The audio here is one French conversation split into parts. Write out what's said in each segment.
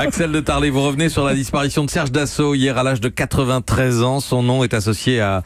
Axel de Tarlé, vous revenez sur la disparition de Serge Dassault hier à l'âge de 93 ans. Son nom est associé à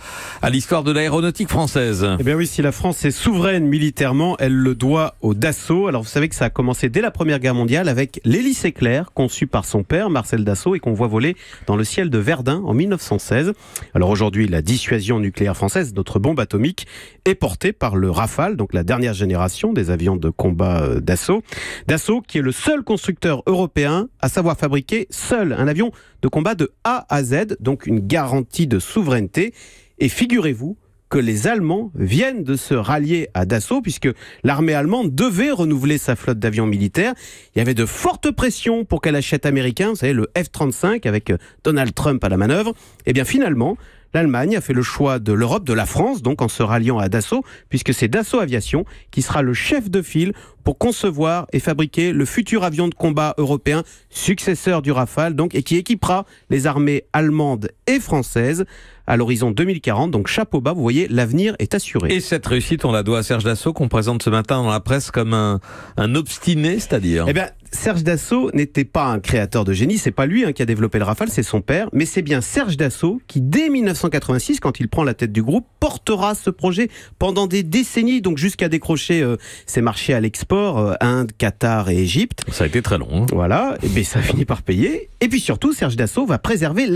l'histoire de l'aéronautique française. Eh bien oui, si la France est souveraine militairement, elle le doit au Dassault. Alors vous savez que ça a commencé dès la Première Guerre mondiale avec l'hélice éclair conçu par son père, Marcel Dassault, et qu'on voit voler dans le ciel de Verdun en 1916. Alors aujourd'hui, la dissuasion nucléaire française, notre bombe atomique, est portée par le Rafale, donc la dernière génération des avions de combat Dassault. Dassault qui est le seul constructeur européen à savoir fabriquer seul un avion de combat de A à Z, donc une garantie de souveraineté. Et figurez-vous que les Allemands viennent de se rallier à Dassault puisque l'armée allemande devait renouveler sa flotte d'avions militaires. Il y avait de fortes pressions pour qu'elle achète américain, vous savez, le F-35 avec Donald Trump à la manœuvre. Et bien finalement, l'Allemagne a fait le choix de l'Europe, de la France, donc en se ralliant à Dassault, puisque c'est Dassault Aviation qui sera le chef de file pour concevoir et fabriquer le futur avion de combat européen, successeur du Rafale, donc, et qui équipera les armées allemandes et françaises à l'horizon 2040. Donc chapeau bas, vous voyez, l'avenir est assuré. Et cette réussite, on la doit à Serge Dassault, qu'on présente ce matin dans la presse comme un obstiné, c'est-à-dire. Eh bien, Serge Dassault n'était pas un créateur de génie, c'est pas lui qui a développé le Rafale, c'est son père, mais c'est bien Serge Dassault qui, dès 1986, quand il prend la tête du groupe, portera ce projet pendant des décennies, donc jusqu'à décrocher ses marchés à l'export, Inde, Qatar et Égypte. Ça a été très long. Hein. Voilà, et bien ça finit par payer. Et puis surtout, Serge Dassault va préserver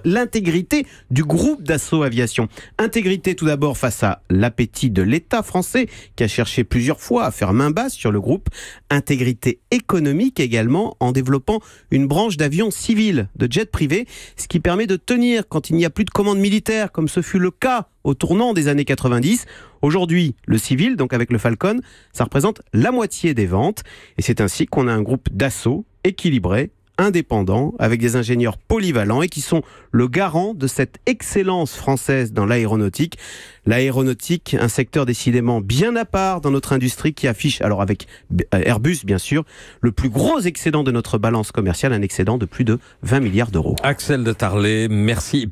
l'intégrité du groupe Dassault Aviation. Intégrité tout d'abord face à l'appétit de l'État français, qui a cherché plusieurs fois à faire main basse sur le groupe. Intégrité économique également, en développant une branche d'avions civils, de jets privés, ce qui permet de tenir quand il n'y a plus de commandes militaires, comme ce fut le cas au tournant des années 90. Aujourd'hui, le civil, donc avec le Falcon, ça représente la moitié des ventes. Et c'est ainsi qu'on a un groupe Dassault équilibré, indépendants, avec des ingénieurs polyvalents et qui sont le garant de cette excellence française dans l'aéronautique. L'aéronautique, un secteur décidément bien à part dans notre industrie qui affiche, alors avec Airbus bien sûr, le plus gros excédent de notre balance commerciale, un excédent de plus de 20 milliards d'euros. Axel de Tarlé, merci.